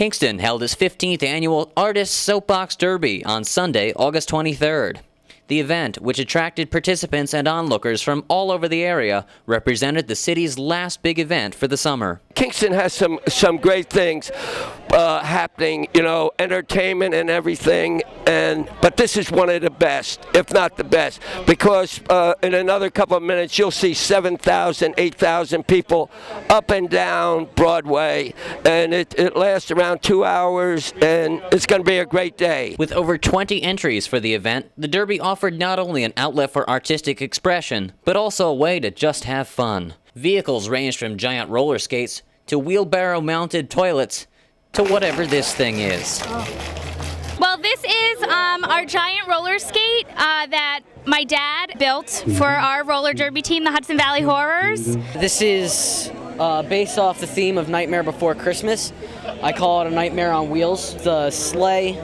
Kingston held its 15th annual Artists Soapbox Derby on Sunday, August 23rd. The event, which attracted participants and onlookers from all over the area, represented the city's last big event for the summer. Kingston has some great things happening, entertainment and everything, but this is one of the best, if not the best, because in another couple of minutes you'll see 7,000, 8,000 people up and down Broadway, and it lasts around 2 hours, and it's going to be a great day. With over 20 entries for the event, the Derby offered not only an outlet for artistic expression, but also a way to just have fun. Vehicles ranged from giant roller skates to wheelbarrow-mounted toilets to whatever this thing is. Well, this is our giant roller skate that my dad built for our roller derby team, the Hudson Valley Horrors. This is based off the theme of Nightmare Before Christmas. I call it a nightmare on wheels. The sleigh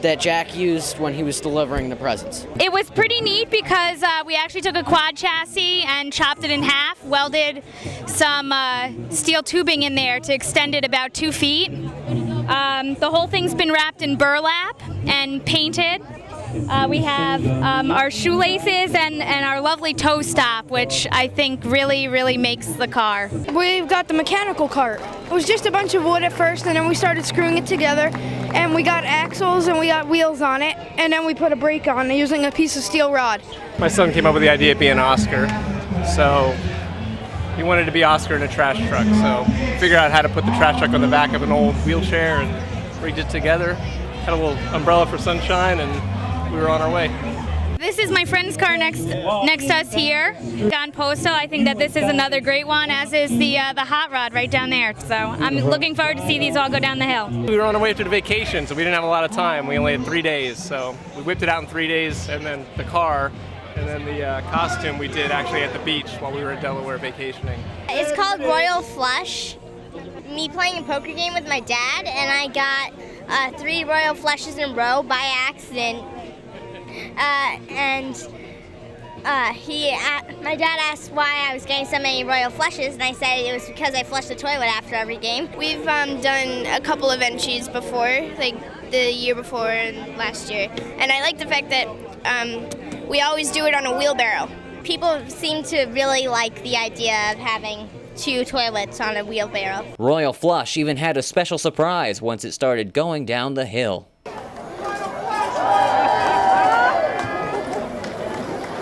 that Jack used when he was delivering the presents. It was pretty neat because we actually took a quad chassis and chopped it in half, welded some steel tubing in there to extend it about 2 feet. The whole thing's been wrapped in burlap and painted. We have our shoelaces and our lovely toe stop, which I think really makes the car. We've got the mechanical cart. It was just a bunch of wood at first, and then we started screwing it together, and we got axles and we got wheels on it, and then we put a brake on it using a piece of steel rod. My son came up with the idea of being Oscar, so he wanted to be Oscar in a trash truck, so figured out how to put the trash truck on the back of an old wheelchair and rigged it together. Had a little umbrella for sunshine, and we were on our way. This is my friend's car next to us here. On Postal, I think that this is another great one, as is the hot rod right down there. So I'm looking forward to see these all go down the hill. We were on our way to the vacation, so we didn't have a lot of time. We only had 3 days, so we whipped it out in 3 days, and then the car, and then the costume we did actually at the beach while we were in Delaware vacationing. It's called Royal Flush. Me playing a poker game with my dad, and I got 3 Royal Flushes in a row by accident. My dad asked why I was getting so many Royal Flushes, and I said it was because I flushed the toilet after every game. We've done a couple of entries before, like the year before and last year, and I like the fact that we always do it on a wheelbarrow. People seem to really like the idea of having 2 toilets on a wheelbarrow. Royal Flush even had a special surprise once it started going down the hill.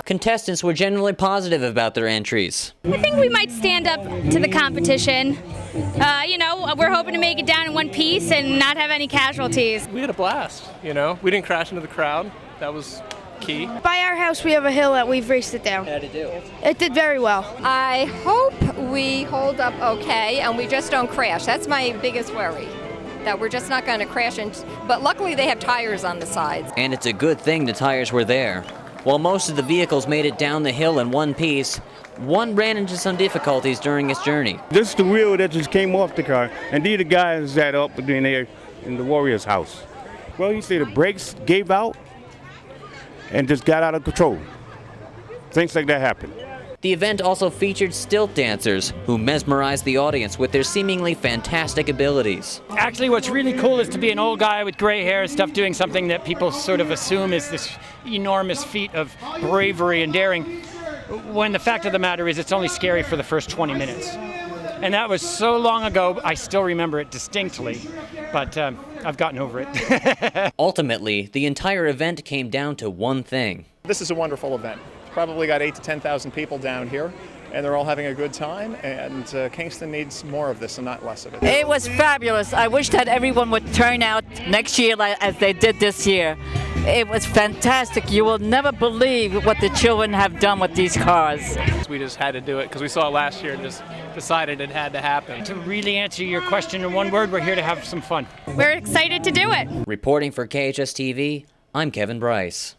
Contestants were generally positive about their entries. I think we might stand up to the competition. We're hoping to make it down in one piece and not have any casualties. We had a blast, We didn't crash into the crowd. That was key. By our house, we have a hill that we've raced it down. How'd it do? It did very well. I hope we hold up okay and we just don't crash. That's my biggest worry, that we're just not going to crash. But luckily they have tires on the sides. And it's a good thing the tires were there. While most of the vehicles made it down the hill in one piece, one ran into some difficulties during its journey. This is the wheel that just came off the car, and these are the guys that up in there in the Warriors' house. Well, you see the brakes gave out and just got out of control. Things like that happen. The event also featured stilt dancers who mesmerized the audience with their seemingly fantastic abilities. Actually, what's really cool is to be an old guy with gray hair and stuff doing something that people sort of assume is this enormous feat of bravery and daring, when the fact of the matter is it's only scary for the first 20 minutes. And that was so long ago, I still remember it distinctly, but I've gotten over it. Ultimately, the entire event came down to one thing. This is a wonderful event. Probably got 8,000 to 10,000 people down here, and they're all having a good time, and Kingston needs more of this and not less of it. It was fabulous. I wish that everyone would turn out next year as they did this year. It was fantastic. You will never believe what the children have done with these cars. We just had to do it because we saw it last year and just decided it had to happen. To really answer your question in one word, we're here to have some fun. We're excited to do it. Reporting for KHS-TV, I'm Kevin Brice.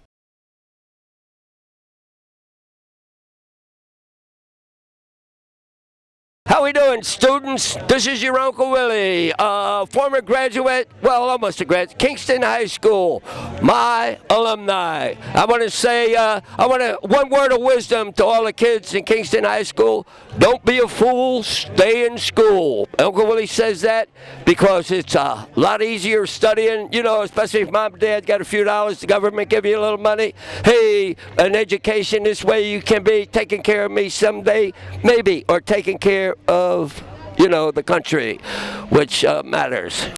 How we doing, students? This is your Uncle Willie, former graduate, well, almost a graduate, Kingston High School, my alumni. I want to say, one word of wisdom to all the kids in Kingston High School. Don't be a fool, stay in school. Uncle Willie says that because it's a lot easier studying, you know, especially if mom and dad got a few dollars, the government give you a little money. Hey, an education, this way you can be taking care of me someday, maybe, or taking care of, you know, the country, which matters.